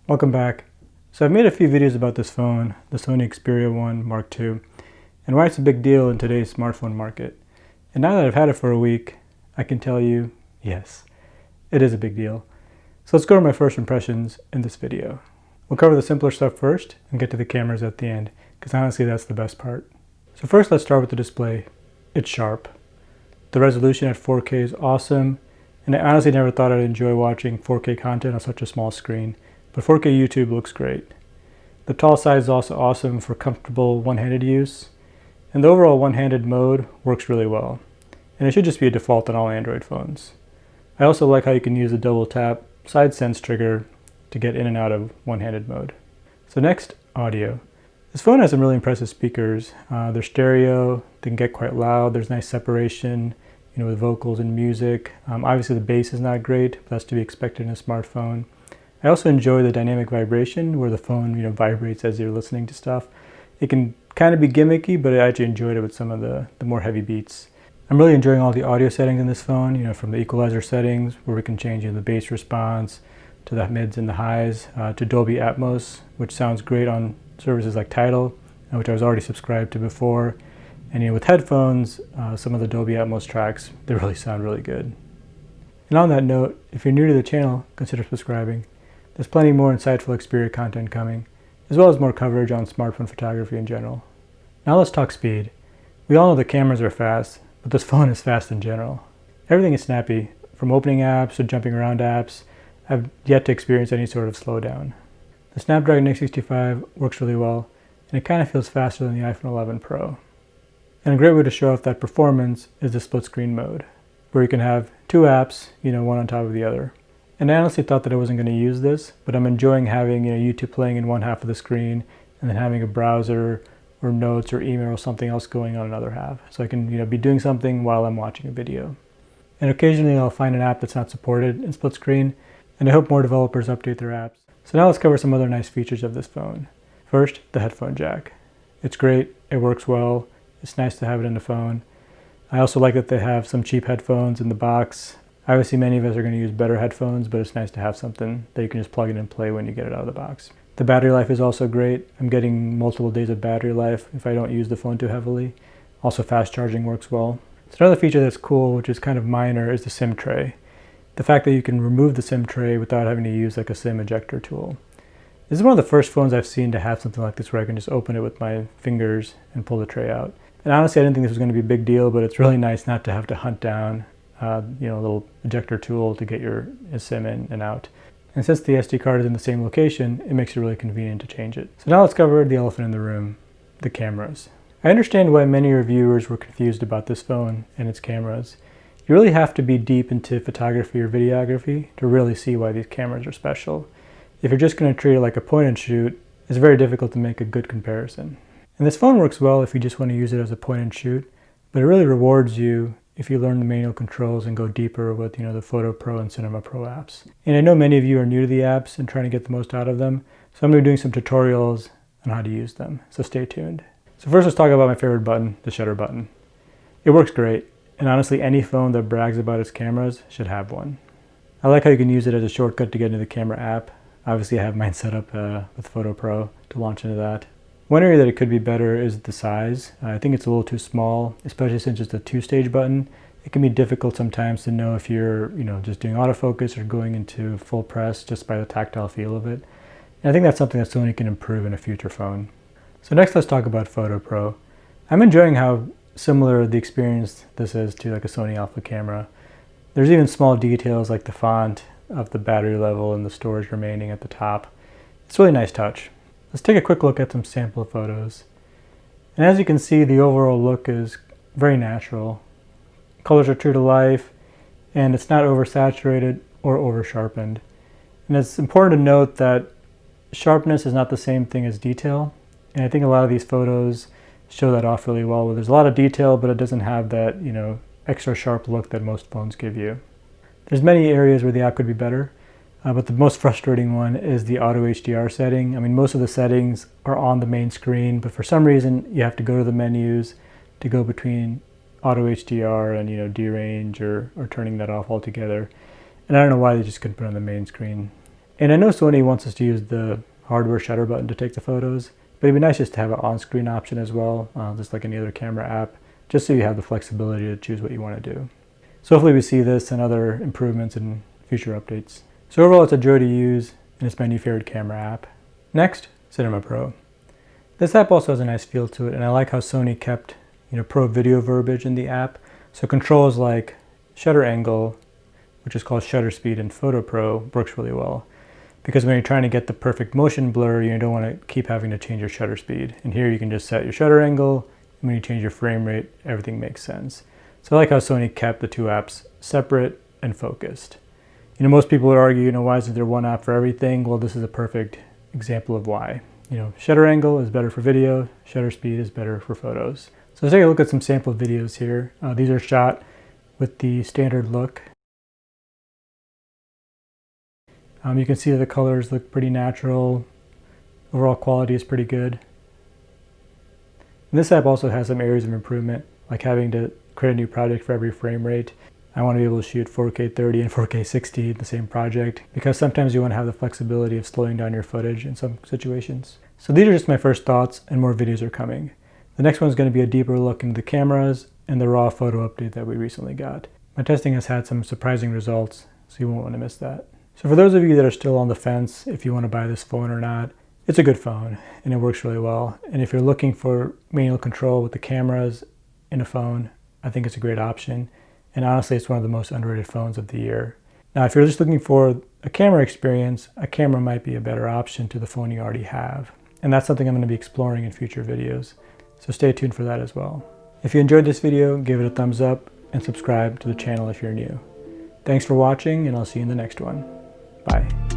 Welcome back. So I've made a few videos about this phone, the Sony Xperia 1 Mark II, and why it's a big deal in today's smartphone market. And now that I've had it for a week, I can tell you, yes, it is a big deal. So let's go over my first impressions in this video. We'll cover the simpler stuff first and get to the cameras at the end, because honestly that's the best part. So first let's start with the display. It's sharp. The resolution at 4K is awesome, and I honestly never thought I'd enjoy watching 4K content on such a small screen. But 4K YouTube looks great. The tall size is also awesome for comfortable one-handed use, and the overall one-handed mode works really well, and it should just be a default on all Android phones. I also like how you can use the double tap side sense trigger to get in and out of one-handed mode. So next, audio. This phone has some really impressive speakers. They're stereo, they can get quite loud, there's nice separation, with vocals and music. Obviously the bass is not great, but that's to be expected in a smartphone. I also enjoy the dynamic vibration where the phone, vibrates as you're listening to stuff. It can kind of be gimmicky, but I actually enjoyed it with some of the more heavy beats. I'm really enjoying all the audio settings in this phone, from the equalizer settings where we can change the bass response to the mids and the highs, to Dolby Atmos, which sounds great on services like Tidal, which I was already subscribed to before. And with headphones, some of the Dolby Atmos tracks, they really sound really good. And on that note, if you're new to the channel, consider subscribing. There's plenty more insightful Xperia content coming, as well as more coverage on smartphone photography in general. Now let's talk speed. We all know the cameras are fast, but this phone is fast in general. Everything is snappy, from opening apps to jumping around apps. I've yet to experience any sort of slowdown. The Snapdragon 865 works really well, and it kind of feels faster than the iPhone 11 Pro. And a great way to show off that performance is the split screen mode, where you can have two apps, one on top of the other. And I honestly thought that I wasn't going to use this, but I'm enjoying having YouTube playing in one half of the screen and then having a browser or notes or email or something else going on another half. So I can be doing something while I'm watching a video. And occasionally I'll find an app that's not supported in split screen, and I hope more developers update their apps. So now let's cover some other nice features of this phone. First, the headphone jack. It's great, it works well, it's nice to have it in the phone. I also like that they have some cheap headphones in the box. Obviously many of us are going to use better headphones, but it's nice to have something that you can just plug in and play when you get it out of the box. The battery life is also great. I'm getting multiple days of battery life if I don't use the phone too heavily. Also fast charging works well. So another feature that's cool, which is kind of minor, is the SIM tray. The fact that you can remove the SIM tray without having to use like a SIM ejector tool. This is one of the first phones I've seen to have something like this where I can just open it with my fingers and pull the tray out. And honestly, I didn't think this was going to be a big deal, but it's really nice not to have to hunt down a little ejector tool to get your SIM in and out. And since the SD card is in the same location, it makes it really convenient to change it. So now let's cover the elephant in the room, the cameras. I understand why many reviewers were confused about this phone and its cameras. You really have to be deep into photography or videography to really see why these cameras are special. If you're just going to treat it like a point and shoot, it's very difficult to make a good comparison. And this phone works well if you just want to use it as a point and shoot, but it really rewards you if you learn the manual controls and go deeper with the Photo Pro and Cinema Pro apps. And I know many of you are new to the apps and trying to get the most out of them, so I'm going to be doing some tutorials on how to use them, so stay tuned. So first let's talk about my favorite button, the shutter button. It works great, and honestly any phone that brags about its cameras should have one. I like how you can use it as a shortcut to get into the camera app. Obviously I have mine set up with Photo Pro to launch into that. One area that it could be better is the size. I think it's a little too small, especially since it's a two-stage button. It can be difficult sometimes to know if you're, just doing autofocus or going into full press just by the tactile feel of it. And I think that's something that Sony can improve in a future phone. So next let's talk about Photo Pro. I'm enjoying how similar the experience this is to like a Sony Alpha camera. There's even small details like the font of the battery level and the storage remaining at the top. It's a really nice touch. Let's take a quick look at some sample photos. And as you can see, the overall look is very natural. Colors are true to life, and it's not oversaturated or over-sharpened. And it's important to note that sharpness is not the same thing as detail, and I think a lot of these photos show that off really well, where there's a lot of detail, but it doesn't have that, extra sharp look that most phones give you. There's many areas where the app could be better. But the most frustrating one is the auto HDR setting. I mean, most of the settings are on the main screen, but for some reason you have to go to the menus to go between auto HDR and derange or turning that off altogether. And I don't know why they just couldn't put it on the main screen. And I know Sony wants us to use the hardware shutter button to take the photos, but it'd be nice just to have an on-screen option as well, just like any other camera app, just so you have the flexibility to choose what you want to do. So hopefully we see this and other improvements in future updates. So overall, it's a joy to use, and it's my new favorite camera app. Next, Cinema Pro. This app also has a nice feel to it, and I like how Sony kept, pro video verbiage in the app. So controls like shutter angle, which is called shutter speed in Photo Pro, works really well. Because when you're trying to get the perfect motion blur, you don't want to keep having to change your shutter speed. And here you can just set your shutter angle, and when you change your frame rate, everything makes sense. So I like how Sony kept the two apps separate and focused. Most people would argue, why isn't there one app for everything? Well, this is a perfect example of why. Shutter angle is better for video, shutter speed is better for photos. So let's take a look at some sample videos here. These are shot with the standard look. You can see that the colors look pretty natural. Overall quality is pretty good. And this app also has some areas of improvement, like having to create a new project for every frame rate. I want to be able to shoot 4K 30 and 4K 60 in the same project, because sometimes you want to have the flexibility of slowing down your footage in some situations. So these are just my first thoughts, and more videos are coming. The next one is going to be a deeper look into the cameras and the raw photo update that we recently got. My testing has had some surprising results, so you won't want to miss that. So for those of you that are still on the fence if you want to buy this phone or not, it's a good phone and it works really well. And if you're looking for manual control with the cameras in a phone, I think it's a great option. And honestly, it's one of the most underrated phones of the year. Now, if you're just looking for a camera experience, a camera might be a better option to the phone you already have. And that's something I'm going to be exploring in future videos. So stay tuned for that as well. If you enjoyed this video, give it a thumbs up and subscribe to the channel if you're new. Thanks for watching, and I'll see you in the next one. Bye.